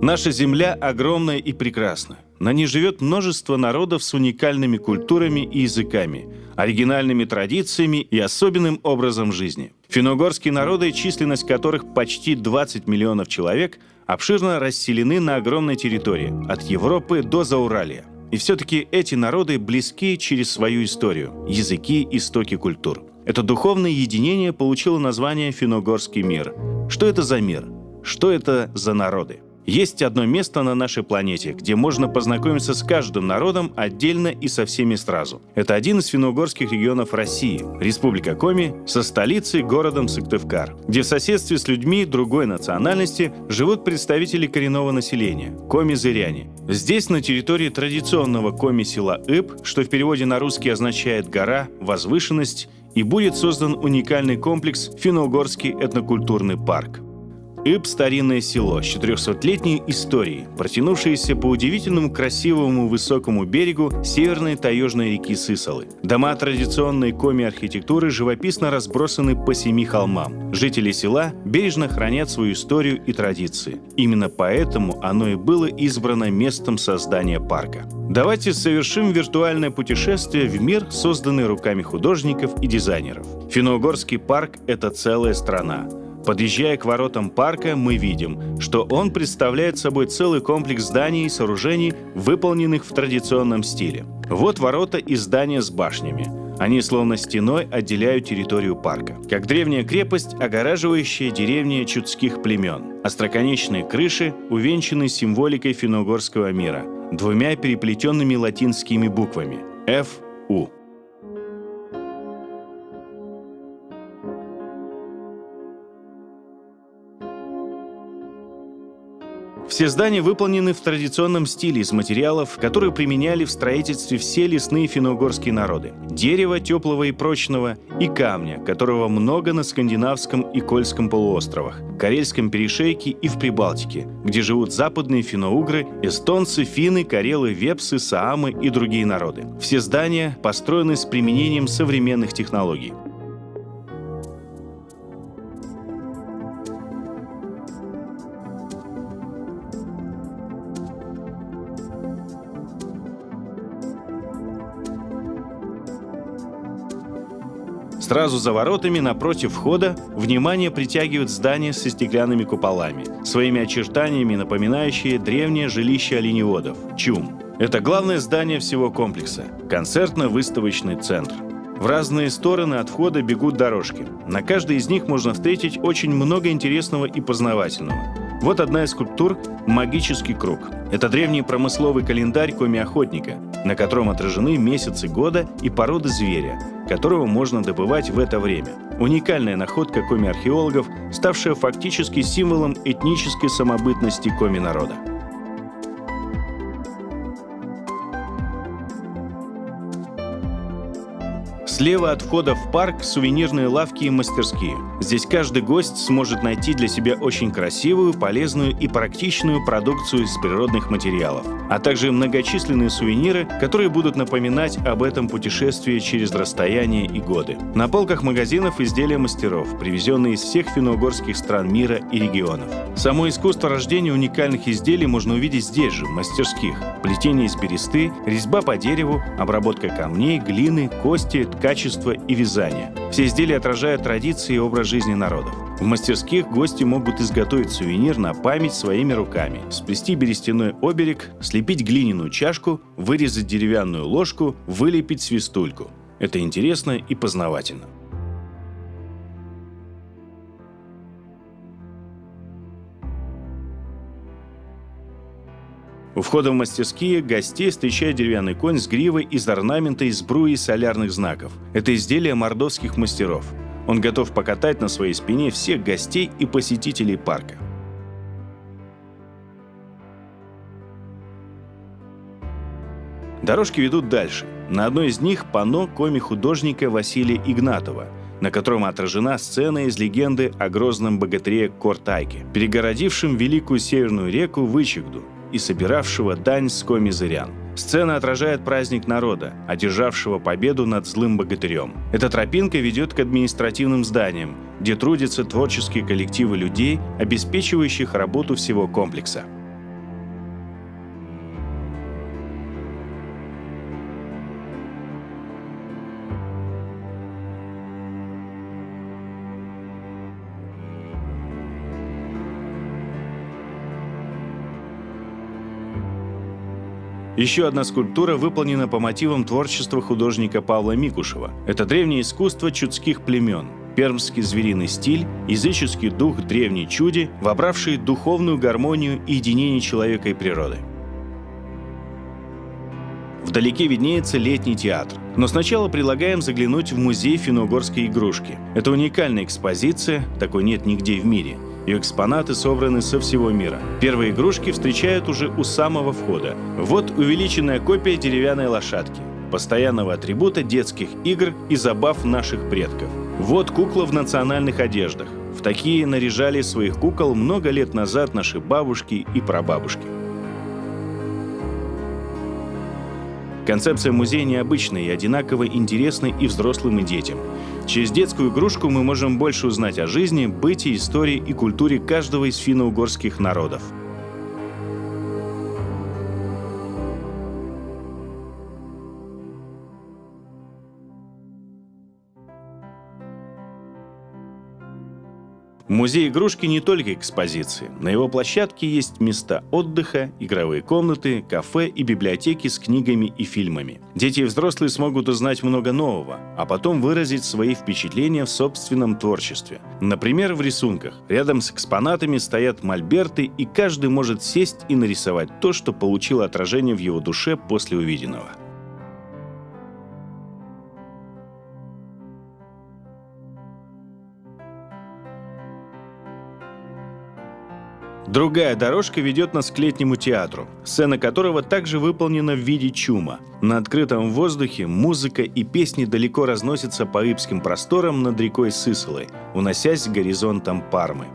Наша Земля огромная и прекрасна. На ней живет множество народов с уникальными культурами и языками, оригинальными традициями и особенным образом жизни. Финно-угорские народы, численность которых почти 20 миллионов человек, обширно расселены на огромной территории, от Европы до Зауралья. И все-таки эти народы близки через свою историю, языки, истоки культур. Это духовное единение получило название «Финно-угорский мир». Что это за мир? Что это за народы? Есть одно место на нашей планете, где можно познакомиться с каждым народом отдельно и со всеми сразу. Это один из финно-угорских регионов России, Республика Коми, со столицей городом Сыктывкар, где в соседстве с людьми другой национальности живут представители коренного населения – коми-зыряне. Здесь, на территории традиционного коми-села Иб, что в переводе на русский означает «гора», «возвышенность», и будет создан уникальный комплекс «Финно-угорский этнокультурный парк». Иб – старинное село с 400-летней историей, протянувшееся по удивительному красивому высокому берегу северной таежной реки Сысолы. Дома традиционной коми-архитектуры живописно разбросаны по 7 холмам. Жители села бережно хранят свою историю и традиции. Именно поэтому оно и было избрано местом создания парка. Давайте совершим виртуальное путешествие в мир, созданный руками художников и дизайнеров. Финно-угорский парк – это целая страна. Подъезжая к воротам парка, мы видим, что он представляет собой целый комплекс зданий и сооружений, выполненных в традиционном стиле. Вот ворота и здания с башнями. Они словно стеной отделяют территорию парка. Как древняя крепость, огораживающая деревни чудских племен. Остроконечные крыши увенчаны символикой финно-угорского мира, двумя переплетенными латинскими буквами – F-U. Все здания выполнены в традиционном стиле из материалов, которые применяли в строительстве все лесные финно-угорские народы. Дерева теплого и прочного и камня, которого много на скандинавском и Кольском полуостровах, Карельском перешейке и в Прибалтике, где живут западные финно-угры, эстонцы, финны, карелы, вепсы, саамы и другие народы. Все здания построены с применением современных технологий. Сразу за воротами, напротив входа, внимание притягивают здания со стеклянными куполами, своими очертаниями напоминающие древнее жилище оленеводов – чум. Это главное здание всего комплекса – концертно-выставочный центр. В разные стороны от входа бегут дорожки. На каждой из них можно встретить очень много интересного и познавательного. Вот одна из скульптур – магический круг. Это древний промысловый календарь коми-охотника, на котором отражены месяцы года и породы зверя, которого можно добывать в это время. Уникальная находка коми-археологов, ставшая фактически символом этнической самобытности коми-народа. Слева от входа в парк сувенирные лавки и мастерские. Здесь каждый гость сможет найти для себя очень красивую, полезную и практичную продукцию из природных материалов, а также многочисленные сувениры, которые будут напоминать об этом путешествии через расстояние и годы. На полках магазинов изделия мастеров, привезенные из всех финно-угорских стран мира и регионов. Само искусство рождения уникальных изделий можно увидеть здесь же, в мастерских. Плетение из бересты, резьба по дереву, обработка камней, глины, кости, качество и вязание. Все изделия отражают традиции и образ жизни народов. В мастерских гости могут изготовить сувенир на память своими руками, сплести берестяной оберег, слепить глиняную чашку, вырезать деревянную ложку, вылепить свистульку. Это интересно и познавательно. У входа в мастерские гостей встречает деревянный конь с гривой из орнамента из сбруи и солярных знаков. Это изделие мордовских мастеров. Он готов покатать на своей спине всех гостей и посетителей парка. Дорожки ведут дальше. На одной из них панно коми-художника Василия Игнатова, на котором отражена сцена из легенды о грозном богатыре Кортайке, перегородившем великую северную реку Вычегду и собиравшего дань с коми-зырян. Сцена отражает праздник народа, одержавшего победу над злым богатырем. Эта тропинка ведет к административным зданиям, где трудятся творческие коллективы людей, обеспечивающих работу всего комплекса. Еще одна скульптура выполнена по мотивам творчества художника Павла Микушева. Это древнее искусство чудских племен. Пермский звериный стиль, языческий дух древней чуди, вобравший духовную гармонию и единение человека и природы. Вдалеке виднеется летний театр. Но сначала предлагаем заглянуть в музей финно-угорской игрушки. Это уникальная экспозиция, такой нет нигде в мире. Ее экспонаты собраны со всего мира. Первые игрушки встречают уже у самого входа. Вот увеличенная копия деревянной лошадки, постоянного атрибута детских игр и забав наших предков. Вот кукла в национальных одеждах. В такие наряжали своих кукол много лет назад наши бабушки и прабабушки. Концепция музея необычная и одинаково интересна и взрослым, и детям. Через детскую игрушку мы можем больше узнать о жизни, быте, истории и культуре каждого из финно-угорских народов. Музей игрушки не только экспозиции. На его площадке есть места отдыха, игровые комнаты, кафе и библиотеки с книгами и фильмами. Дети и взрослые смогут узнать много нового, а потом выразить свои впечатления в собственном творчестве. Например, в рисунках. Рядом с экспонатами стоят мольберты, и каждый может сесть и нарисовать то, что получило отражение в его душе после увиденного. Другая дорожка ведет нас к летнему театру, сцена которого также выполнена в виде чума. На открытом воздухе музыка и песни далеко разносятся по ипским просторам над рекой Сысолой, уносясь к горизонтам Пармы.